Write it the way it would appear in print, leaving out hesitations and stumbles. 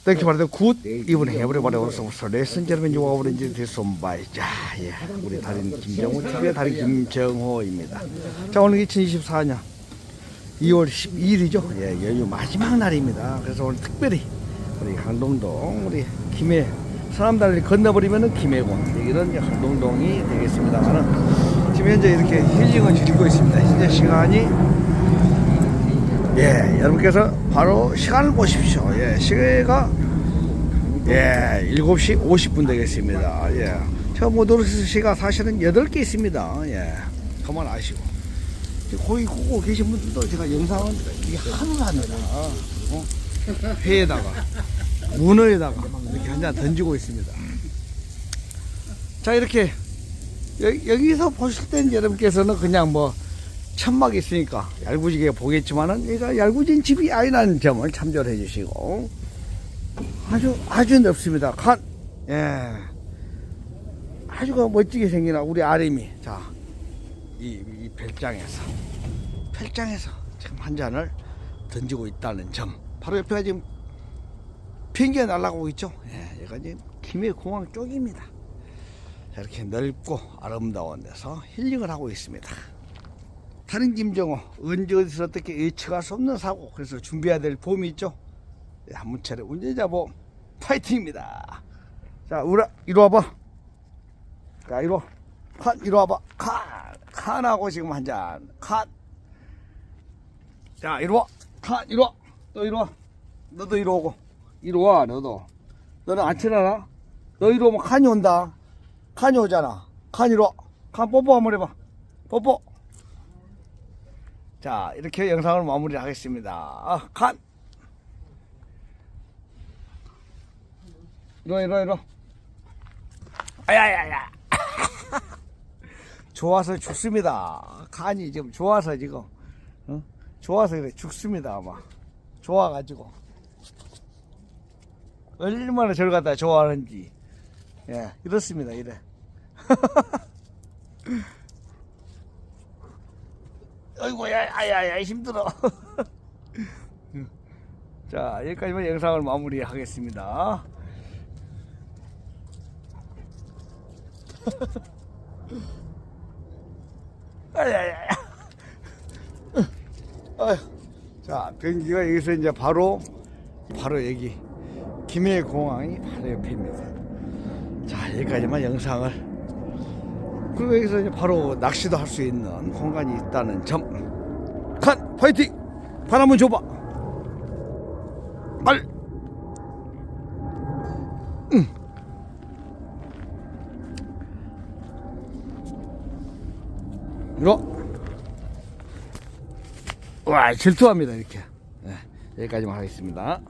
Thank you for the good evening, everybody. Also, ladies and gentlemen, you are already this on by. 자, 예, 우리 달인 김정호 TV의 달인 김정호입니다. 자, 오늘 2024년 2월 12일이죠. 예, 연휴 마지막 날입니다. 그래서 오늘 특별히 우리 항동동 우리 김해 서남다리를 건너버리면은 김해공 여기는 항동동이 되겠습니다만은 지금 현재 이렇게 힐링을 즐기고 있습니다. 현재 시간이 예, 여러분께서 바로 시간을 보십시오. 예, 시계가 예, 7시 50분 되겠습니다. 예, 저 모더스 시가 사실은 8개 있습니다. 예, 그만 아시고 거기 보고 계신 분들도 제가 영상은 이게 하루를 합니다. 회에다가 문어에다가 이렇게 한 잔 던지고 있습니다. 자, 이렇게 여기서 보실 땐 여러분께서는 그냥 뭐 천막이 있으니까 얄궂게 보겠지만은 얘가 얄궂은 집이 아니라는 점을 참조해 주시고 아주 넓습니다. 예, 아주 멋지게 생기나 우리 아림이 자, 이 별장에서 지금 한 잔을 던지고 있다는 점. 바로 옆에가 지금 비행기가 날아가고 있죠. 예, 얘가 지금 김해공항 쪽입니다. 자, 이렇게 넓고 아름다운 데서 힐링을 하고 있습니다. 달인 김정호, 언제 어디서 어떻게 예측할 수 없는 사고. 그래서 준비해야 될 보험이 있죠. 네, 한문 차례 운전자 보험 파이팅입니다. 자, 이리 와봐. 자, 이리 와봐. 칸하고 지금 한 잔. 자, 이리 와. 이리 와. 또 이리 와. 너도 이리 오고. 이리 와, 너도. 너는 안 친하나? 너 이리 오면 칸이 온다. 칸이 오잖아. 칸 이리 와. 칸 뽀뽀 한번 해봐. 뽀뽀. 자, 이렇게 영상을 마무리 하겠습니다. 칸! 이리 와. 아야야야. 좋아서 죽습니다. 칸이 지금 좋아서 지금. 좋아서 그래 죽습니다. 아마. 좋아가지고. 얼마나 저를 갖다 좋아하는지. 예, 이렇습니다. 이래. 어이구, 야야야, 힘들어. 자, 여기까지만 영상을 마무리 하겠습니다. 아야야야. 자, 비행기가 여기서 이제 바로 여기 김해공항이 바로 옆입니다. 자, 여기까지만 영상을. 그리고 여기서 이제 바로 낚시도 할 수 있는 공간이 있다는 점. 칸! 파이팅! 발 한번 줘봐. 말! 이거 와, 질투합니다. 이렇게. 네, 여기까지만 하겠습니다.